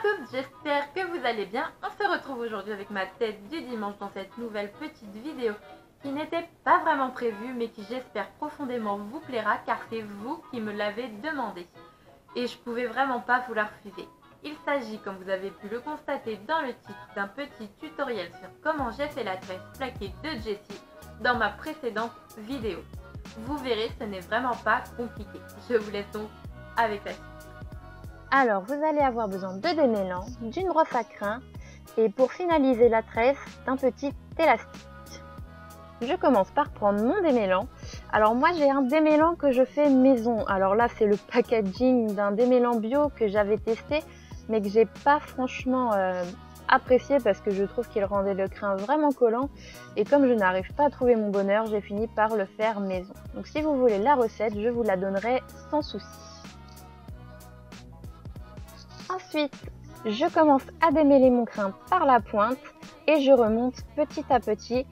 tous, j'espère que vous allez bien. On se retrouve aujourd'hui avec ma tête du dimanche dans cette nouvelle petite vidéo qui n'était pas vraiment prévue mais qui j'espère profondément vous plaira car c'est vous qui me l'avez demandé. Et je pouvais vraiment pas vous la refuser. Il s'agit, comme vous avez pu le constater dans le titre, d'un petit tutoriel sur comment j'ai fait la tresse plaquée de Jessie dans ma précédente vidéo. Vous verrez, ce n'est vraiment pas compliqué. Je vous laisse donc avec la suite. Alors, vous allez avoir besoin de démêlants, d'une brosse à crin et pour finaliser la tresse, d'un petit élastique. Je commence par prendre mon démêlant. Alors moi, j'ai un démêlant que je fais maison. Alors là, c'est le packaging d'un démêlant bio que j'avais testé, mais que j'ai pas franchement apprécié parce que je trouve qu'il rendait le crin vraiment collant. Et comme je n'arrive pas à trouver mon bonheur, j'ai fini par le faire maison. Donc si vous voulez la recette, je vous la donnerai sans souci. Ensuite, je commence à démêler mon crin par la pointe et je remonte petit à petit.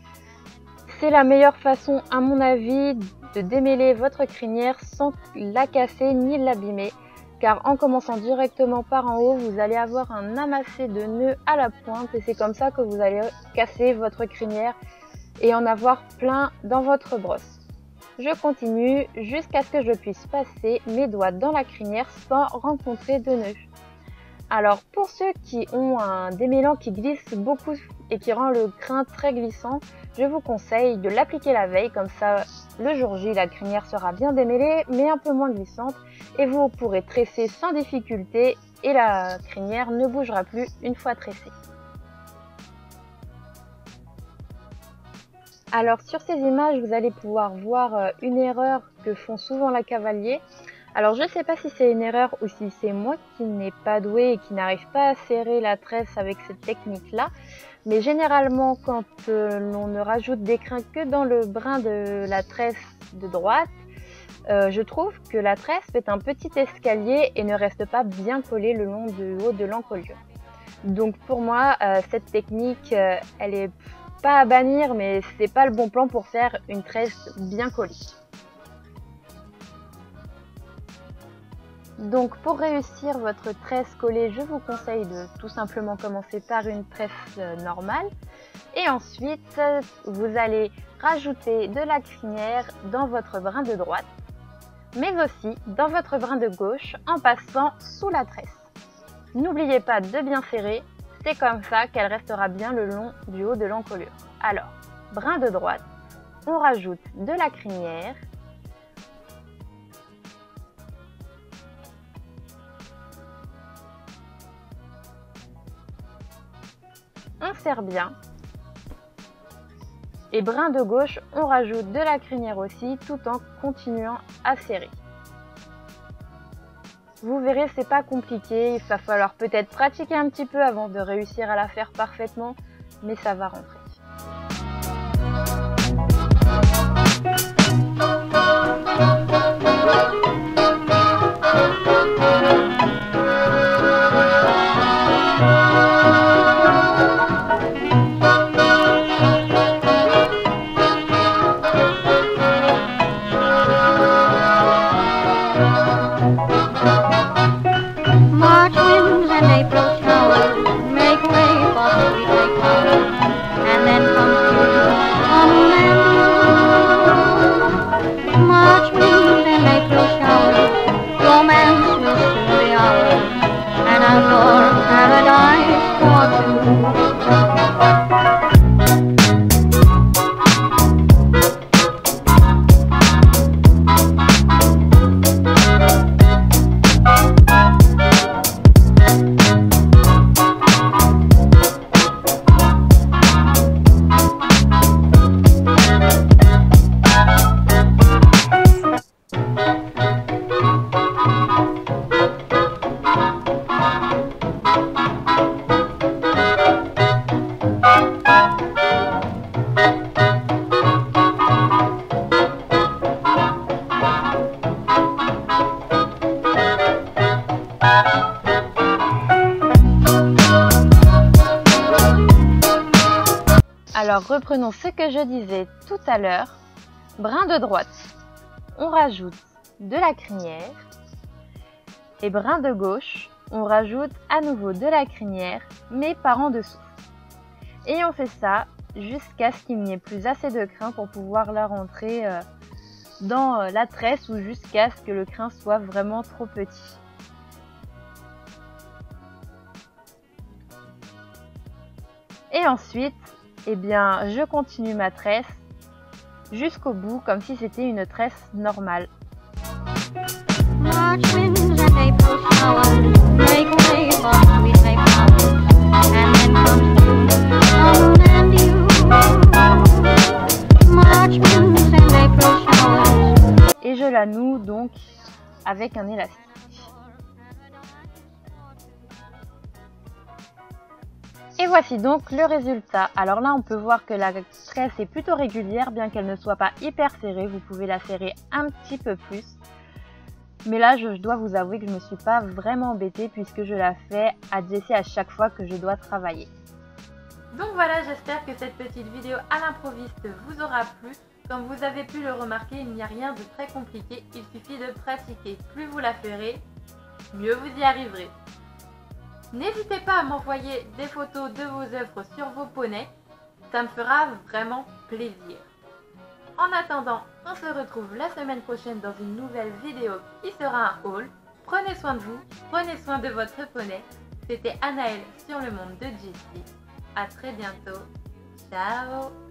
C'est la meilleure façon, à mon avis, de démêler votre crinière sans la casser ni l'abîmer. Car en commençant directement par en haut, vous allez avoir un amassé de nœuds à la pointe et c'est comme ça que vous allez casser votre crinière et en avoir plein dans votre brosse. Je continue jusqu'à ce que je puisse passer mes doigts dans la crinière sans rencontrer de nœuds. Alors pour ceux qui ont un démêlant qui glisse beaucoup et qui rend le crin très glissant, je vous conseille de l'appliquer la veille, comme ça le jour J la crinière sera bien démêlée mais un peu moins glissante et vous pourrez tresser sans difficulté et la crinière ne bougera plus une fois tressée. Alors sur ces images vous allez pouvoir voir une erreur que font souvent les cavaliers. Alors je ne sais pas si c'est une erreur ou si c'est moi qui n'ai pas doué et qui n'arrive pas à serrer la tresse avec cette technique là. Mais généralement quand l'on ne rajoute des crins que dans le brin de la tresse de droite, je trouve que la tresse fait un petit escalier et ne reste pas bien collée le long du haut de l'encolure. Donc pour moi cette technique elle est pas à bannir mais c'est pas le bon plan pour faire une tresse bien collée. Donc pour réussir votre tresse collée, je vous conseille de tout simplement commencer par une tresse normale. Et ensuite, vous allez rajouter de la crinière dans votre brin de droite, mais aussi dans votre brin de gauche en passant sous la tresse. N'oubliez pas de bien serrer, c'est comme ça qu'elle restera bien le long du haut de l'encolure. Alors, brin de droite, on rajoute de la crinière. On serre bien. Et brin de gauche, on rajoute de la crinière aussi tout en continuant à serrer. Vous verrez, c'est pas compliqué, il va falloir peut-être pratiquer un petit peu avant de réussir à la faire parfaitement, mais ça va rentrer. Alors reprenons ce que je disais tout à l'heure. Brin de droite, on rajoute de la crinière. Et brin de gauche, on rajoute à nouveau de la crinière, mais par en dessous. Et on fait ça jusqu'à ce qu'il n'y ait plus assez de crin pour pouvoir la rentrer dans la tresse ou jusqu'à ce que le crin soit vraiment trop petit. Et ensuite, eh bien, je continue ma tresse jusqu'au bout comme si c'était une tresse normale. Et je la noue donc avec un élastique. Et voici donc le résultat. Alors là, on peut voir que la tresse est plutôt régulière, bien qu'elle ne soit pas hyper serrée. Vous pouvez la serrer un petit peu plus. Mais là, je dois vous avouer que je ne me suis pas vraiment embêtée puisque je la fais à Jessie à chaque fois que je dois travailler. Donc voilà, j'espère que cette petite vidéo à l'improviste vous aura plu. Comme vous avez pu le remarquer, il n'y a rien de très compliqué. Il suffit de pratiquer. Plus vous la ferez, mieux vous y arriverez. N'hésitez pas à m'envoyer des photos de vos œuvres sur vos poneys, ça me fera vraiment plaisir. En attendant, on se retrouve la semaine prochaine dans une nouvelle vidéo qui sera un haul. Prenez soin de vous, prenez soin de votre poney. C'était Anaëlle sur le monde de Jessie. À très bientôt. Ciao!